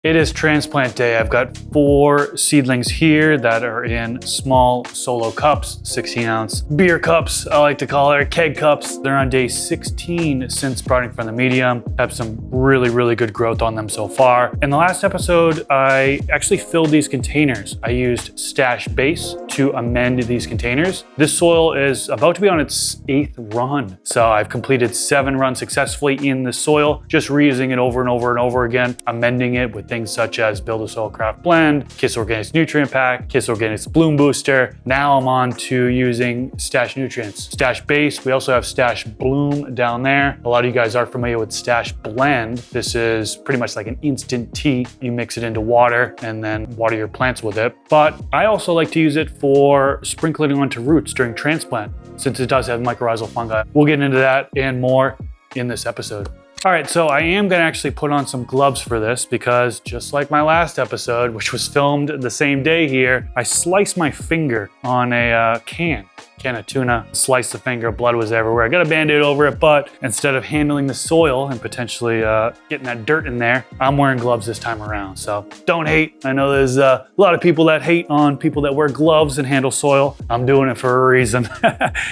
It is transplant day. I've got 4 seedlings here that are in small solo cups, 16-ounce beer cups, I like to call it, keg cups. They're on day 16 since sprouting from the medium. Have some really good growth on them so far. In the last episode, I actually filled these containers. I used Stash Base to amend these containers. This soil is about to be on its 8th run. So I've completed 7 runs successfully in the soil, just reusing it over and over and over again, amending it with things such as Build a Soil Craft Blend, Kiss Organics Nutrient Pack, Kiss Organics Bloom Booster. Now I'm on to using Stash Nutrients. Stash Base, we also have Stash Bloom down there. A lot of you guys are familiar with Stash Blend. This is pretty much like an instant tea. You mix it into water and then water your plants with it. But I also like to use it for sprinkling onto roots during transplant, since it does have mycorrhizal fungi. We'll get into that and more in this episode. All right, so I am gonna actually put on some gloves for this because just like my last episode, which was filmed the same day here, I sliced my finger on a can of tuna, sliced the finger, blood was everywhere. I got a Band-Aid over it, but instead of handling the soil and potentially getting that dirt in there, I'm wearing gloves this time around. So don't hate. I know there's a lot of people that hate on people that wear gloves and handle soil. I'm doing it for a reason.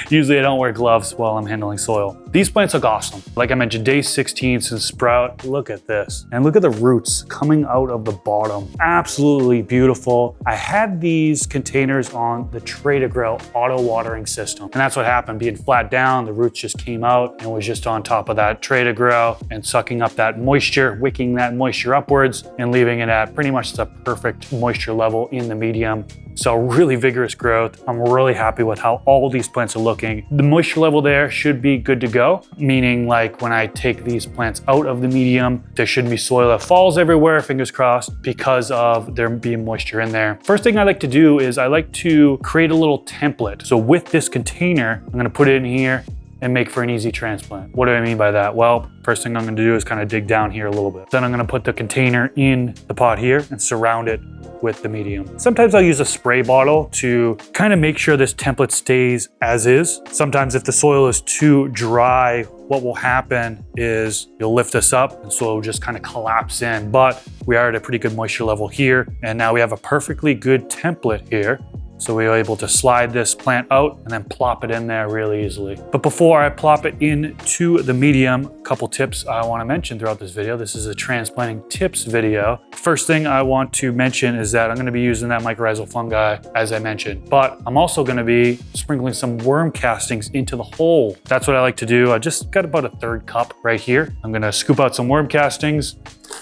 Usually I don't wear gloves while I'm handling soil. These plants look awesome. Like I mentioned, day 16 since sprout. Look at this. And look at the roots coming out of the bottom. Absolutely beautiful. I had these containers on the Trader Grill auto watering system. And that's what happened. Being flat down, the roots just came out and was just on top of that Trader Grill and sucking up that moisture, wicking that moisture upwards and leaving it at pretty much the perfect moisture level in the medium. So really vigorous growth. I'm really happy with how all these plants are looking. The moisture level there should be good to go, meaning like when I take these plants out of the medium, there shouldn't be soil that falls everywhere, fingers crossed, because of there being moisture in there. First thing I like to do is I like to create a little template. So with this container, I'm gonna put it in here and make for an easy transplant. What do I mean by that? Well, first thing I'm gonna do is kind of dig down here a little bit. Then I'm gonna put the container in the pot here and surround it with the medium. Sometimes I'll use a spray bottle to kind of make sure this template stays as is. Sometimes if the soil is too dry, what will happen is you'll lift this up and soil will just kind of collapse in. But we are at a pretty good moisture level here. And now we have a perfectly good template here. So we are able to slide this plant out and then plop it in there really easily. But before I plop it into the medium, a couple tips I want to mention throughout this video. This is a transplanting tips video. First thing I want to mention is that I'm going to be using that mycorrhizal fungi as I mentioned, but I'm also going to be sprinkling some worm castings into the hole. That's what I like to do. I just got about a 1/3 cup right here. I'm going to scoop out some worm castings.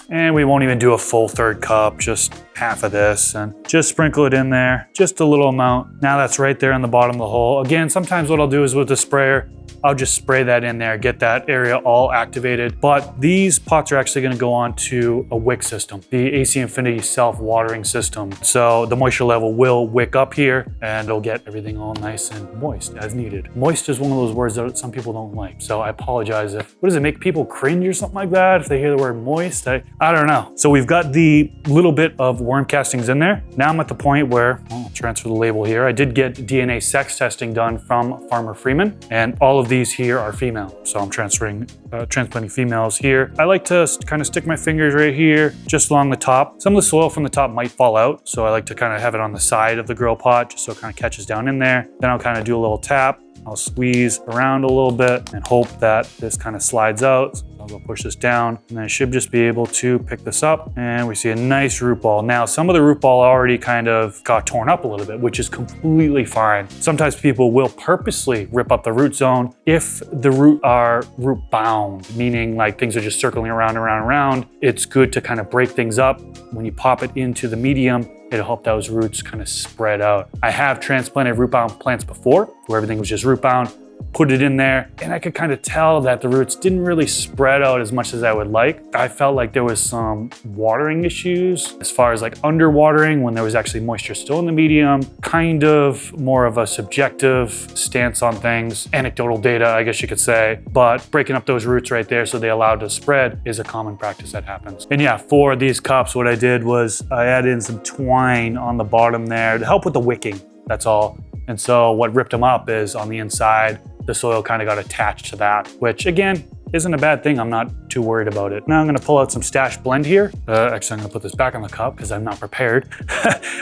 And we won't even do a full 1/3 cup, just half of this, and just sprinkle it in there, just a little amount. Now that's right there on the bottom of the hole. Again, sometimes what I'll do is with the sprayer, I'll just spray that in there, get that area all activated. But these pots are actually gonna go on to a wick system, the AC Infinity self-watering system. So the moisture level will wick up here and it'll get everything all nice and moist as needed. Moist is one of those words that some people don't like. So I apologize if, what does it make people cringe or something like that? If they hear the word moist, I don't know. So we've got the little bit of worm castings in there. Now I'm at the point where, I'll transfer the label here. I did get DNA sex testing done from Farmer Freeman, and all of these here are female. So I'm transplanting females here. I like to kind of stick my fingers right here, just along the top. Some of the soil from the top might fall out. So I like to kind of have it on the side of the grow pot, just so it kind of catches down in there. Then I'll kind of do a little tap. I'll squeeze around a little bit and hope that this kind of slides out. So I'll go push this down and I should just be able to pick this up and we see a nice root ball. Now, some of the root ball already kind of got torn up a little bit, which is completely fine. Sometimes people will purposely rip up the root zone if the root are root bound, meaning like things are just circling around. It's good to kind of break things up. When you pop it into the medium, it'll help those roots kind of spread out. I have transplanted root bound plants before where everything was just root bound, put it in there, and I could kind of tell that the roots didn't really spread out as much as I would like. I felt like there was some watering issues as far as like underwatering when there was actually moisture still in the medium, kind of more of a subjective stance on things, anecdotal data, I guess you could say, but breaking up those roots right there so they allowed to spread is a common practice that happens. And yeah, for these cups, what I did was I added in some twine on the bottom there to help with the wicking, that's all. And so what ripped them up is on the inside, the soil kind of got attached to that, which again, isn't a bad thing. I'm not too worried about it. Now I'm gonna pull out some Stash Blend here. Actually, I'm gonna put this back on the cup because I'm not prepared.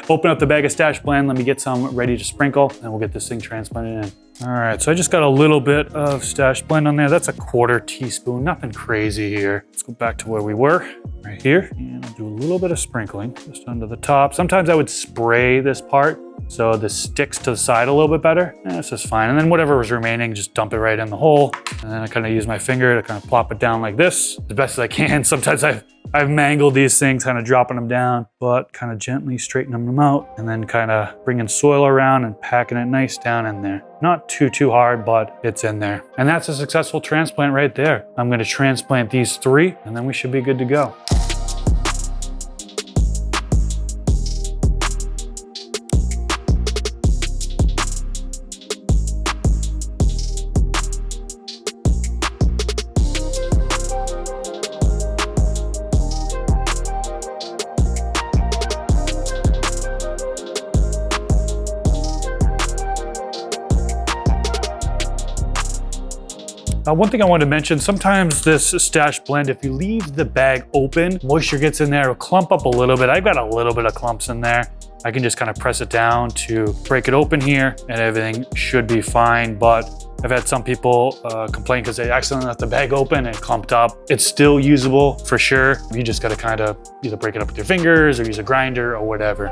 Open up the bag of Stash Blend. Let me get some ready to sprinkle, and we'll get this thing transplanted in. All right, so I just got a little bit of Stash Blend on there. That's a 1/4 teaspoon, nothing crazy here. Let's go back to where we were, right here. And I'll do a little bit of sprinkling just under the top. Sometimes I would spray this part so this sticks to the side a little bit better. And this is fine. And then whatever was remaining, just dump it right in the hole. And then I kind of use my finger to kind of plop it down like this, as best as I can. Sometimes I've mangled these things, kind of dropping them down, but kind of gently straightening them out, and then kind of bringing soil around and packing it nice down in there. Not too hard, but it's in there. And that's a successful transplant right there. I'm gonna transplant these 3, and then we should be good to go. One thing I wanted to mention, sometimes this Stash Blend, if you leave the bag open, moisture gets in there, it'll clump up a little bit. I've got a little bit of clumps in there. I can just kind of press it down to break it open here, and everything should be fine. But I've had some people complain because they accidentally left the bag open and it clumped up. It's still usable for sure. You just gotta kind of either break it up with your fingers or use a grinder or whatever.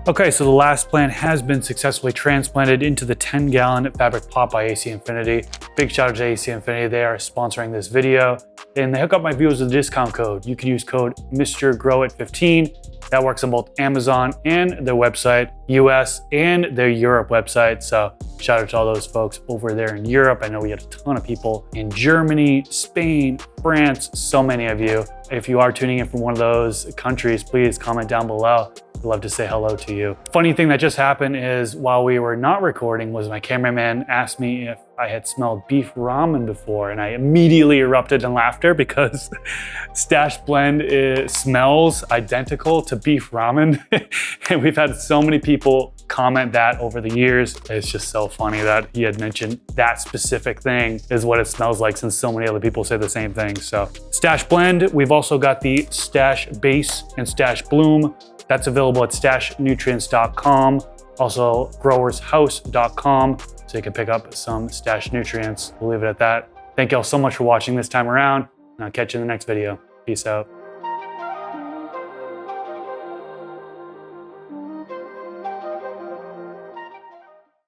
Okay, so the last plant has been successfully transplanted into the 10-gallon fabric pot by AC Infinity. Big shout out to AC Infinity. They are sponsoring this video, and they hook up my viewers with a discount code. You can use code MrGrowIt15. That works on both Amazon and their website, US and their Europe website. So shout out to all those folks over there in Europe. I know we had a ton of people in Germany, Spain, France, so many of you. If you are tuning in from one of those countries, please comment down below. I'd love to say hello to you. Funny thing that just happened is while we were not recording was my cameraman asked me if I had smelled beef ramen before, and I immediately erupted in laughter because Stash Blend smells identical to beef ramen. And we've had so many people comment that over the years. It's just so funny that he had mentioned that specific thing is what it smells like, since so many other people say the same thing. So Stash Blend, we've also got the Stash Base and Stash Bloom. That's available at stashnutrients.com, also growershouse.com, so you can pick up some Stash nutrients. We'll leave it at that. Thank y'all so much for watching this time around, and I'll catch you in the next video. Peace out.